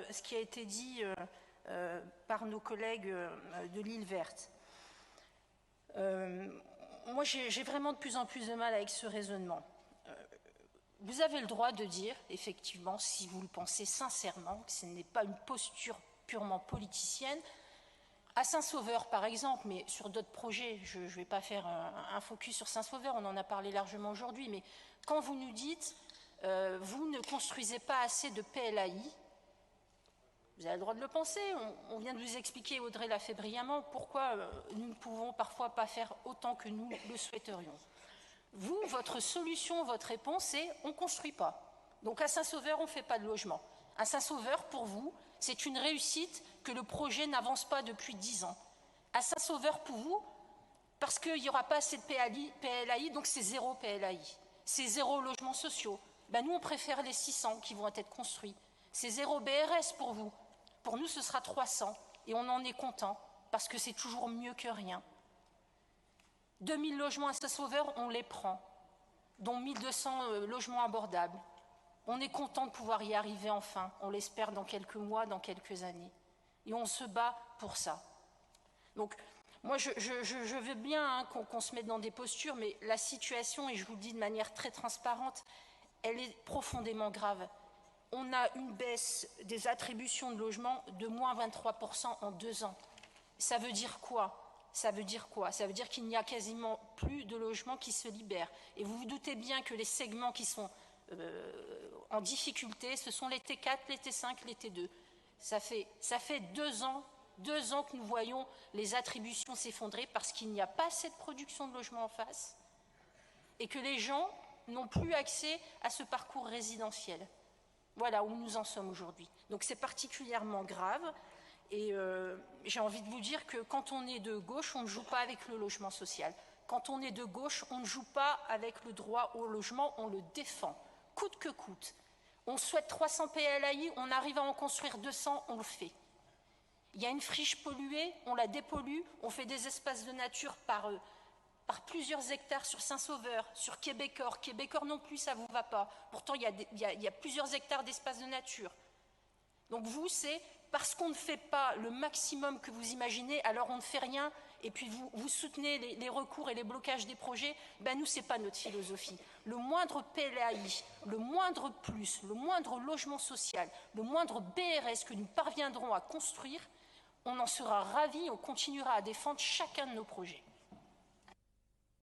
ce qui a été dit par nos collègues de l'île verte. Moi, j'ai vraiment de plus en plus de mal avec ce raisonnement. Vous avez le droit de dire, effectivement, si vous le pensez sincèrement, que ce n'est pas une posture purement politicienne. À Saint-Sauveur, par exemple, mais sur d'autres projets, je ne vais pas faire un focus sur Saint-Sauveur, on en a parlé largement aujourd'hui, mais quand vous nous dites vous ne construisez pas assez de PLAI, vous avez le droit de le penser, on vient de vous expliquer, Audrey l'a fait brillamment, pourquoi nous ne pouvons parfois pas faire autant que nous le souhaiterions. Vous, votre solution, votre réponse, c'est on ne construit pas. Donc à Saint-Sauveur, on ne fait pas de logement. À Saint-Sauveur, pour vous, c'est une réussite que le projet n'avance pas depuis 10 ans. À Saint-Sauveur, pour vous, parce qu'il n'y aura pas assez de PLAI, donc c'est zéro PLAI. C'est zéro logements sociaux. Ben nous, on préfère les 600 qui vont être construits. C'est zéro BRS pour vous. Pour nous, ce sera 300. Et on en est content, parce que c'est toujours mieux que rien. 2000 logements à Saint-Sauveur, on les prend, dont 1200 logements abordables. On est content de pouvoir y arriver enfin, on l'espère dans quelques mois, dans quelques années. Et on se bat pour ça. Donc, moi, je veux bien qu'on se mette dans des postures, mais la situation, et je vous le dis de manière très transparente, elle est profondément grave. On a une baisse des attributions de logements de moins 23% en 2 ans. Ça veut dire quoi ? Ça veut dire quoi? Ça veut dire qu'il n'y a quasiment plus de logements qui se libèrent. Et vous vous doutez bien que les segments qui sont en difficulté, ce sont les T4, les T5, les T2. Ça fait 2 ans que nous voyons les attributions s'effondrer parce qu'il n'y a pas assez de production de logements en face et que les gens n'ont plus accès à ce parcours résidentiel. Voilà où nous en sommes aujourd'hui. Donc c'est particulièrement grave. Et j'ai envie de vous dire que quand on est de gauche, on ne joue pas avec le logement social. Quand on est de gauche, on ne joue pas avec le droit au logement, on le défend, coûte que coûte. On souhaite 300 PLAI, on arrive à en construire 200, on le fait. Il y a une friche polluée, on la dépollue, on fait des espaces de nature par plusieurs hectares sur Saint-Sauveur, sur Québécois. Québécois non plus, ça ne vous va pas. Pourtant, il y a plusieurs hectares d'espaces de nature. Donc vous, c'est parce qu'on ne fait pas le maximum que vous imaginez, alors on ne fait rien, et puis vous soutenez les recours et les blocages des projets, ben nous, ce n'est pas notre philosophie. Le moindre PLAI, le moindre plus, le moindre logement social, le moindre BRS que nous parviendrons à construire, on en sera ravis, on continuera à défendre chacun de nos projets.